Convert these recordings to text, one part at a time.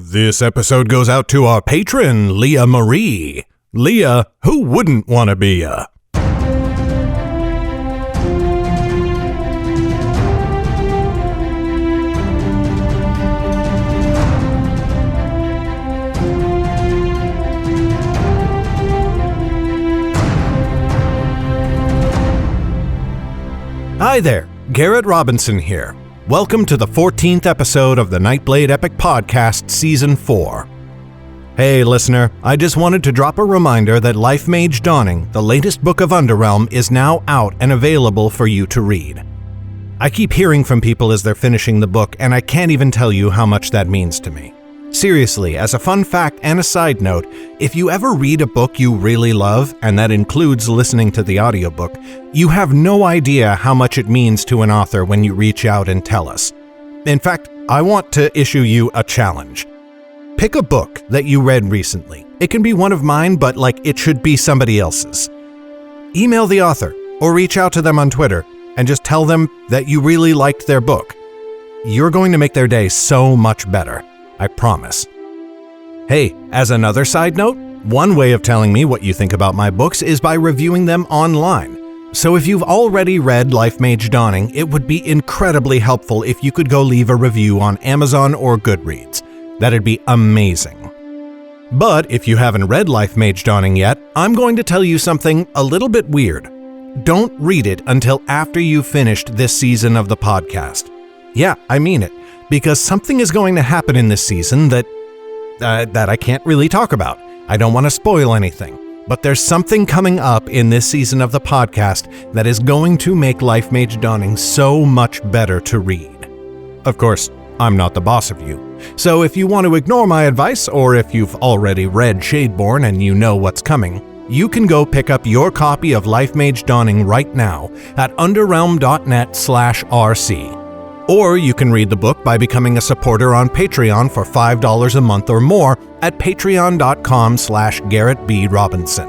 This episode goes out to our patron, Leah Marie. Leah, who wouldn't want to be a... Hi there, Garrett Robinson here. Welcome to the 14th episode of the Nightblade Epic Podcast Season 4. Hey listener, I just wanted to drop a reminder that Life Mage Dawning, the latest book of Underrealm, is now out and available for you to read. I keep hearing from people as they're finishing the book, and I can't even tell you how much that means to me. Seriously, as a fun fact and a side note, if you ever read a book you really love, and that includes listening to the audiobook, you have no idea how much it means to an author when you reach out and tell us. In fact, I want to issue you a challenge. Pick a book that you read recently. It can be one of mine, but it should be somebody else's. Email the author or reach out to them on Twitter and just tell them that you really liked their book. You're going to make their day so much better. I promise. Hey, as another side note, one way of telling me what you think about my books is by reviewing them online. So if you've already read Life Mage Dawning, it would be incredibly helpful if you could go leave a review on Amazon or Goodreads. That'd be amazing. But if you haven't read Life Mage Dawning yet, I'm going to tell you something a little bit weird. Don't read it until after you've finished this season of the podcast. Yeah, I mean it. Because something is going to happen in this season that I can't really talk about. I don't want to spoil anything. But there's something coming up in this season of the podcast that is going to make Life Mage Dawning so much better to read. Of course, I'm not the boss of you. So if you want to ignore my advice, or if you've already read Shadeborn and you know what's coming, you can go pick up your copy of Life Mage Dawning right now at underrealm.net/RC. Or you can read the book by becoming a supporter on Patreon for $5 a month or more at patreon.com/GarrettB.Robinson.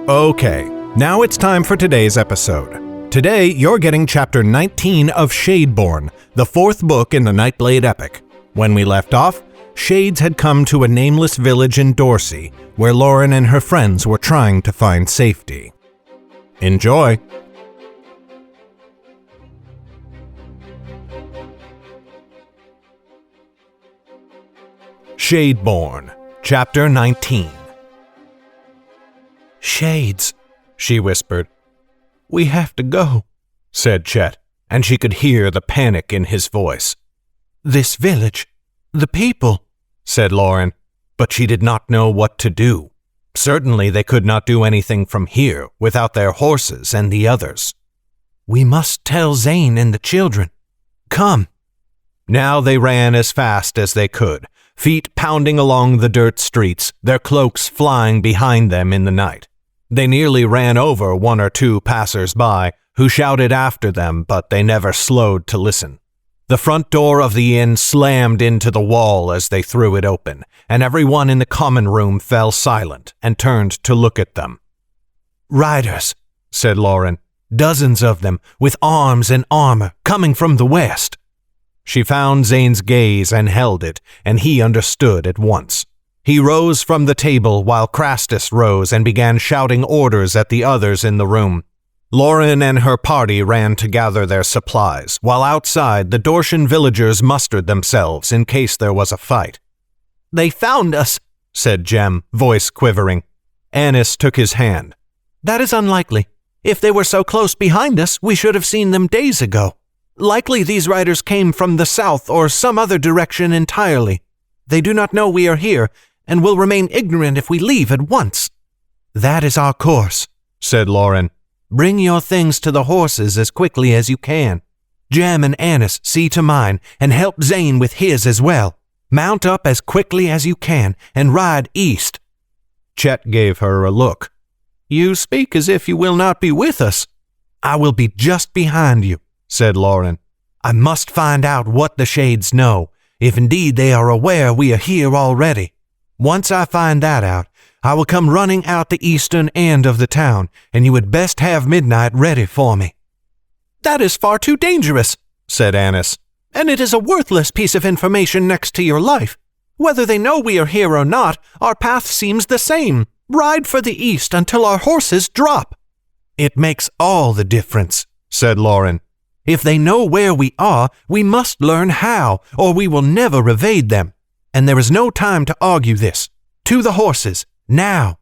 Okay, now it's time for today's episode. Today, you're getting Chapter 19 of Shadeborn, the fourth book in the Nightblade epic. When we left off, Shades had come to a nameless village in Dorsey, where Lauren and her friends were trying to find safety. Enjoy! Shadeborn, Chapter 19. Shades, she whispered. We have to go, said Chet, and she could hear the panic in his voice. This village, the people, said Lauren, but she did not know what to do. Certainly they could not do anything from here without their horses and the others. We must tell Zane and the children. Come. Now they ran as fast as they could, feet pounding along the dirt streets, their cloaks flying behind them in the night. They nearly ran over one or two passers-by, who shouted after them, but they never slowed to listen. The front door of the inn slammed into the wall as they threw it open, and everyone in the common room fell silent and turned to look at them. Riders, said Lauren, dozens of them, with arms and armor, coming from the west. She found Zane's gaze and held it, and he understood at once. He rose from the table while Crastus rose and began shouting orders at the others in the room. Lauren and her party ran to gather their supplies, while outside the Dortian villagers mustered themselves in case there was a fight. They found us, said Jem, voice quivering. Annis took his hand. That is unlikely. If they were so close behind us, we should have seen them days ago. Likely these riders came from the south or some other direction entirely. They do not know we are here, and will remain ignorant if we leave at once. That is our course, said Lauren. Bring your things to the horses as quickly as you can. Jem and Annis, see to mine, and help Zane with his as well. Mount up as quickly as you can, and ride east. Chet gave her a look. You speak as if you will not be with us. I will be just behind you, said Lauren. I must find out what the Shades know, if indeed they are aware we are here already. Once I find that out, I will come running out the eastern end of the town, and you had best have midnight ready for me. That is far too dangerous, said Annis, and it is a worthless piece of information next to your life. Whether they know we are here or not, our path seems the same. Ride for the east until our horses drop." "It makes all the difference," said Lauren. "If they know where we are, we must learn how, or we will never evade them. And there is no time to argue this. To the horses, now."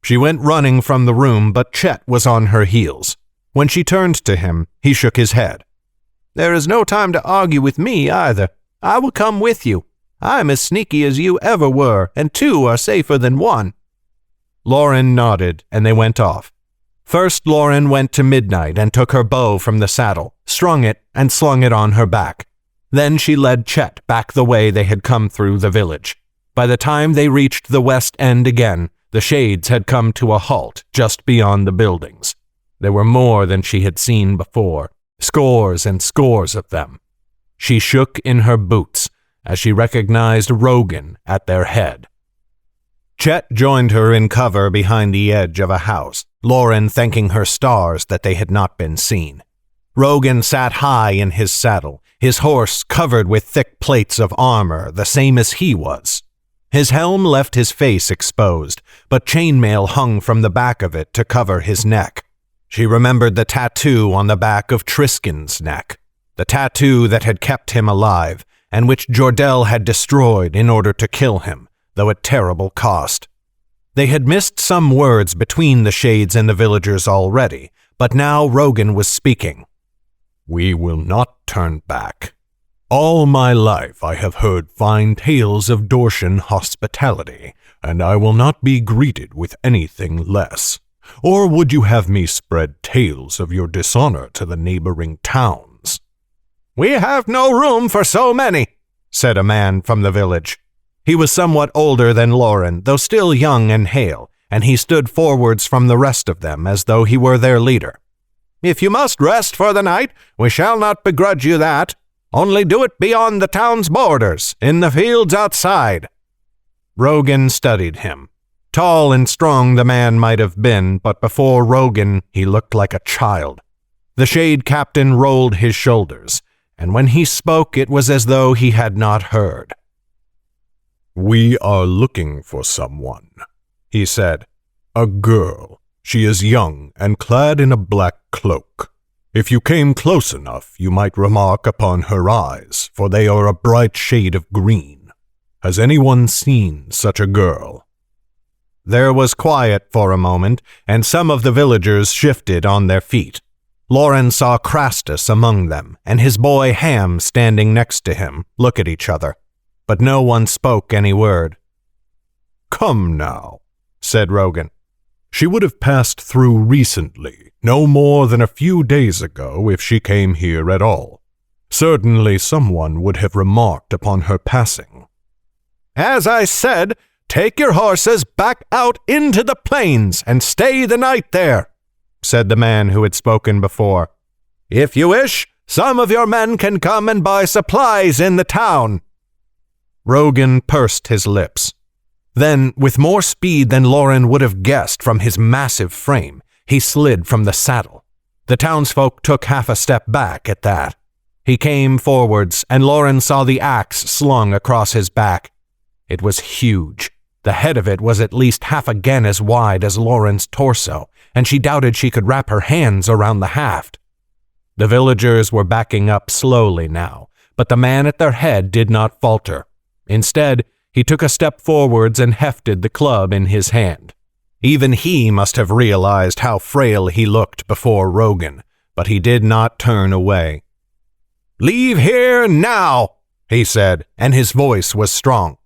She went running from the room, but Chet was on her heels. When she turned to him, he shook his head. "There is no time to argue with me either. I will come with you. I'm as sneaky as you ever were, and two are safer than one." Lauren nodded, and they went off. First, Lauren went to Midnight and took her bow from the saddle, strung it, and slung it on her back. Then she led Chet back the way they had come through the village. By the time they reached the west end again, the shades had come to a halt just beyond the buildings. There were more than she had seen before, scores and scores of them. She shook in her boots as she recognized Rogan at their head. Chet joined her in cover behind the edge of a house, Lauren thanking her stars that they had not been seen. Rogan sat high in his saddle, his horse covered with thick plates of armor, the same as he was. His helm left his face exposed, but chainmail hung from the back of it to cover his neck. She remembered the tattoo on the back of Triskin's neck, the tattoo that had kept him alive, and which Jordell had destroyed in order to kill him, though at terrible cost. They had missed some words between the shades and the villagers already, but now Rogan was speaking. "We will not turn back. All my life I have heard fine tales of Dortian hospitality, and I will not be greeted with anything less. Or would you have me spread tales of your dishonor to the neighboring towns?" "We have no room for so many," said a man from the village. He was somewhat older than Lauren, though still young and hale, and he stood forwards from the rest of them as though he were their leader. "If you must rest for the night, we shall not begrudge you that. Only do it beyond the town's borders, in the fields outside." Rogan studied him. Tall and strong the man might have been, but before Rogan he looked like a child. The shade captain rolled his shoulders, and when he spoke it was as though he had not heard. "We are looking for someone," he said. "A girl. She is young and clad in a black cloak. If you came close enough, you might remark upon her eyes, for they are a bright shade of green. Has anyone seen such a girl?" There was quiet for a moment, and some of the villagers shifted on their feet. Lauren saw Crastus among them, and his boy Ham standing next to him, look at each other. But no one spoke any word. "Come now," said Rogan. "She would have passed through recently, no more than a few days ago if she came here at all. Certainly someone would have remarked upon her passing." "As I said, take your horses back out into the plains and stay the night there," said the man who had spoken before. "If you wish, some of your men can come and buy supplies in the town." Rogan pursed his lips. Then, with more speed than Lauren would have guessed from his massive frame, he slid from the saddle. The townsfolk took half a step back at that. He came forwards, and Lauren saw the axe slung across his back. It was huge. The head of it was at least half again as wide as Lauren's torso, and she doubted she could wrap her hands around the haft. The villagers were backing up slowly now, but the man at their head did not falter. Instead, he took a step forwards and hefted the club in his hand. Even he must have realized how frail he looked before Rogan, but he did not turn away. "Leave here now," he said, and his voice was strong.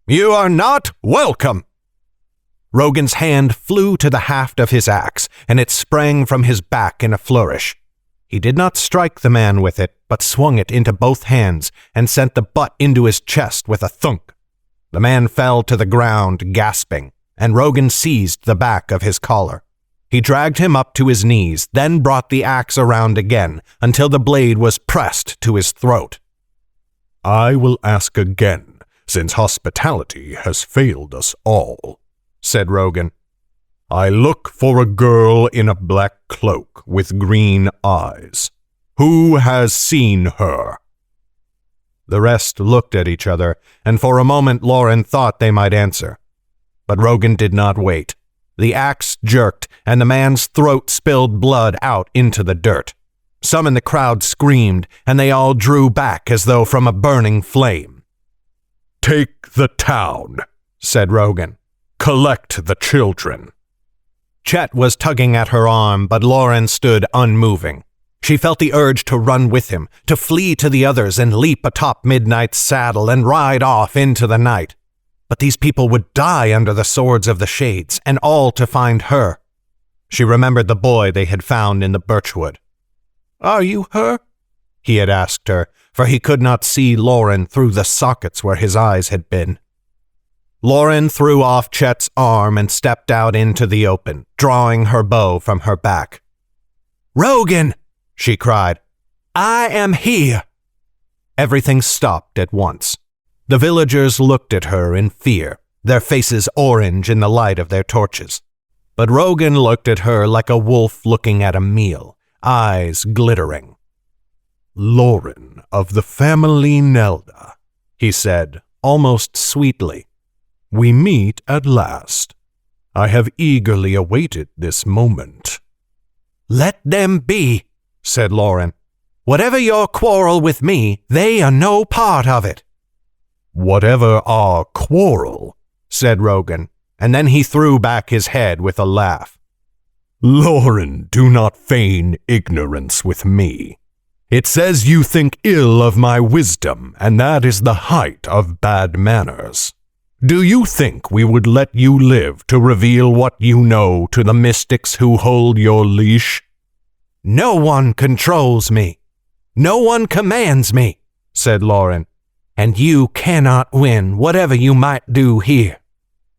"You are not welcome." Rogan's hand flew to the haft of his axe, and it sprang from his back in a flourish. He did not strike the man with it, but swung it into both hands and sent the butt into his chest with a thunk. The man fell to the ground, gasping, and Rogan seized the back of his collar. He dragged him up to his knees, then brought the axe around again until the blade was pressed to his throat. "I will ask again, since hospitality has failed us all," said Rogan. "I look for a girl in a black cloak with green eyes. Who has seen her?" The rest looked at each other, and for a moment Lauren thought they might answer. But Rogan did not wait. The axe jerked, and the man's throat spilled blood out into the dirt. Some in the crowd screamed, and they all drew back as though from a burning flame. "Take the town," said Rogan. "Collect the children." Chet was tugging at her arm, but Lauren stood unmoving. She felt the urge to run with him, to flee to the others and leap atop Midnight's saddle and ride off into the night. But these people would die under the swords of the shades, and all to find her. She remembered the boy they had found in the birchwood. "Are you her?" he had asked her, for he could not see Lauren through the sockets where his eyes had been. Lauren threw off Chet's arm and stepped out into the open, drawing her bow from her back. "Rogan!" she cried. "I am here!" Everything stopped at once. The villagers looked at her in fear, their faces orange in the light of their torches. But Rogan looked at her like a wolf looking at a meal, eyes glittering. "Lauren of the family Nelda," he said, almost sweetly. "We meet at last. I have eagerly awaited this moment." "Let them be," said Lauren. "Whatever your quarrel with me, they are no part of it." "Whatever our quarrel," said Rogan, and then he threw back his head with a laugh. "Lauren, do not feign ignorance with me. It says you think ill of my wisdom, and that is the height of bad manners. Do you think we would let you live to reveal what you know to the mystics who hold your leash?" "No one controls me. No one commands me," said Lauren. "And you cannot win whatever you might do here.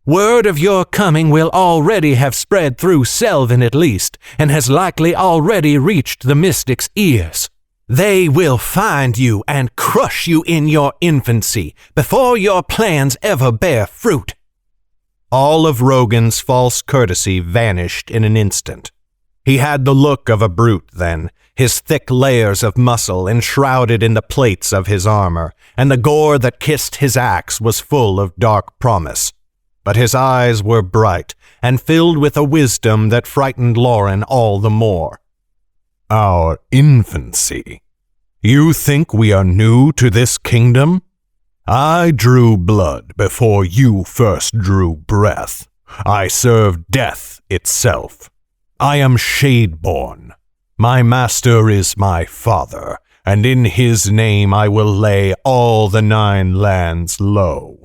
Word of your coming will already have spread through Selvin at least, and has likely already reached the mystics' ears. They will find you and crush you in your infancy before your plans ever bear fruit." All of Rogan's false courtesy vanished in an instant. He had the look of a brute then, his thick layers of muscle enshrouded in the plates of his armor, and the gore that kissed his axe was full of dark promise. But his eyes were bright and filled with a wisdom that frightened Lauren all the more. "Our infancy. You think we are new to this kingdom? I drew blood before you first drew breath. I served death itself. I am Shadeborn. My master is my father, and in his name I will lay all the 9 lands low."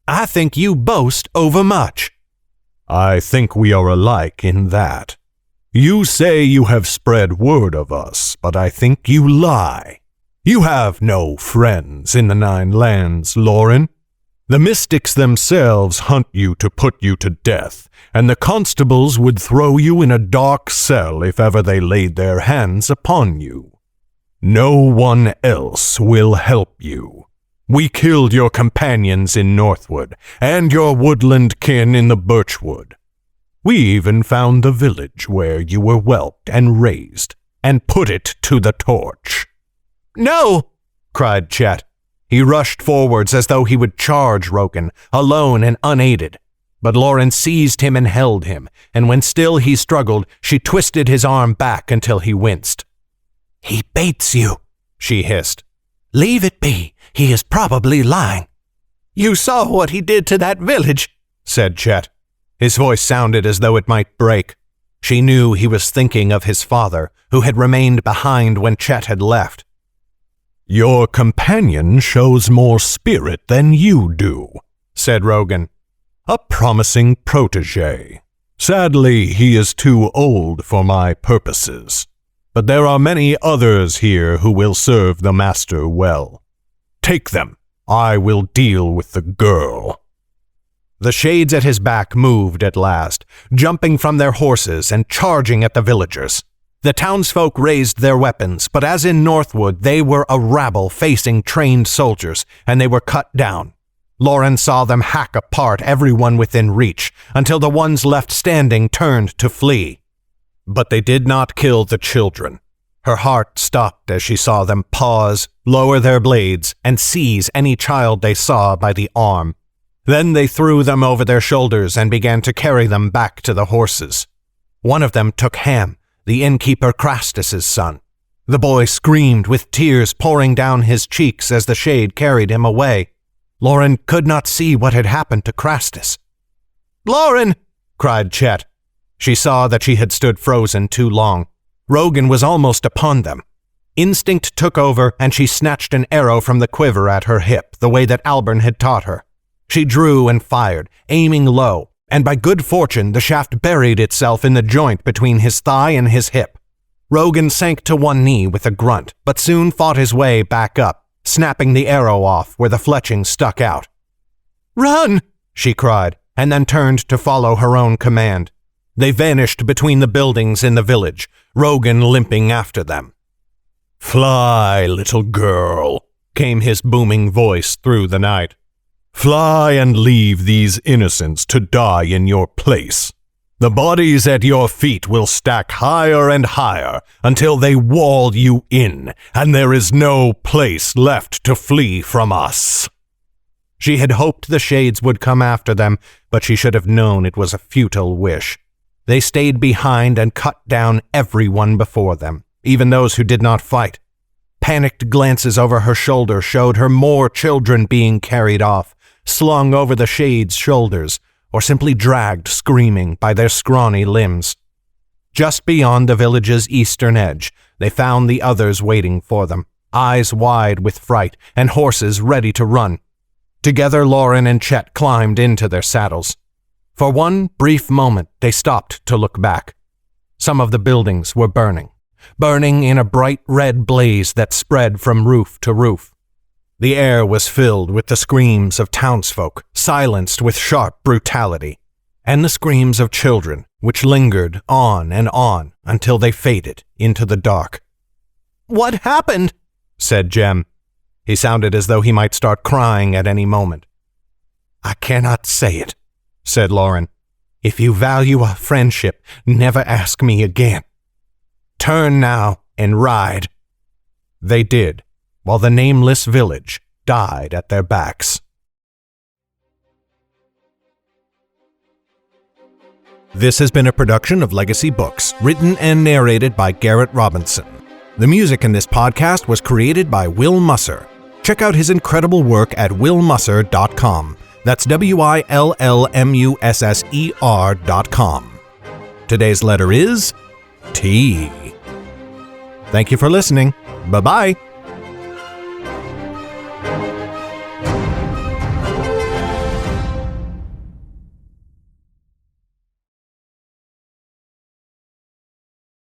"I think you boast overmuch." "I think we are alike in that. You say you have spread word of us, but I think you lie. You have no friends in the 9 lands, Lauren. The mystics themselves hunt you to put you to death, and the constables would throw you in a dark cell if ever they laid their hands upon you. No one else will help you. We killed your companions in Northwood, and your woodland kin in the birchwood. We even found the village where you were whelped and raised, and put it to the torch." "No!" cried Chet. He rushed forwards as though he would charge Rogan, alone and unaided. But Lauren seized him and held him, and when still he struggled, she twisted his arm back until he winced. "He baits you," she hissed. "Leave it be. He is probably lying." "You saw what he did to that village," said Chet. His voice sounded as though it might break. She knew he was thinking of his father, who had remained behind when Chet had left. "Your companion shows more spirit than you do," said Rogan. "A promising protege. Sadly, he is too old for my purposes. But there are many others here who will serve the master well. Take them. I will deal with the girl." The shades at his back moved at last, jumping from their horses and charging at the villagers. The townsfolk raised their weapons, but as in Northwood, they were a rabble facing trained soldiers, and they were cut down. Lauren saw them hack apart everyone within reach, until the ones left standing turned to flee. But they did not kill the children. Her heart stopped as she saw them pause, lower their blades, and seize any child they saw by the arm. Then they threw them over their shoulders and began to carry them back to the horses. One of them took Ham, the innkeeper Crastus's son. The boy screamed with tears pouring down his cheeks as the shade carried him away. Lauren could not see what had happened to Crastus. "Lauren!" cried Chet. She saw that she had stood frozen too long. Rogan was almost upon them. Instinct took over, and she snatched an arrow from the quiver at her hip, the way that Albern had taught her. She drew and fired, aiming low, and by good fortune the shaft buried itself in the joint between his thigh and his hip. Rogan sank to one knee with a grunt, but soon fought his way back up, snapping the arrow off where the fletching stuck out. "Run!" she cried, and then turned to follow her own command. They vanished between the buildings in the village, Rogan limping after them. "Fly, little girl," came his booming voice through the night. "Fly and leave these innocents to die in your place. The bodies at your feet will stack higher and higher until they wall you in, and there is no place left to flee from us." She had hoped the shades would come after them, but she should have known it was a futile wish. They stayed behind and cut down everyone before them, even those who did not fight. Panicked glances over her shoulder showed her more children being carried off, slung over the shades' shoulders, or simply dragged screaming by their scrawny limbs. Just beyond the village's eastern edge, they found the others waiting for them, eyes wide with fright and horses ready to run. Together Lauren and Chet climbed into their saddles. For one brief moment they stopped to look back. Some of the buildings were burning in a bright red blaze that spread from roof to roof. The air was filled with the screams of townsfolk, silenced with sharp brutality, and the screams of children, which lingered on and on until they faded into the dark. "What happened?" said Jem. He sounded as though he might start crying at any moment. "I cannot say it," said Lauren. "If you value a friendship, never ask me again. Turn now and ride." They did, while the nameless village died at their backs. This has been a production of Legacy Books, written and narrated by Garrett Robinson. The music in this podcast was created by Will Musser. Check out his incredible work at willmusser.com. That's WILLMUSSER.com. Today's letter is T. Thank you for listening. Bye-bye.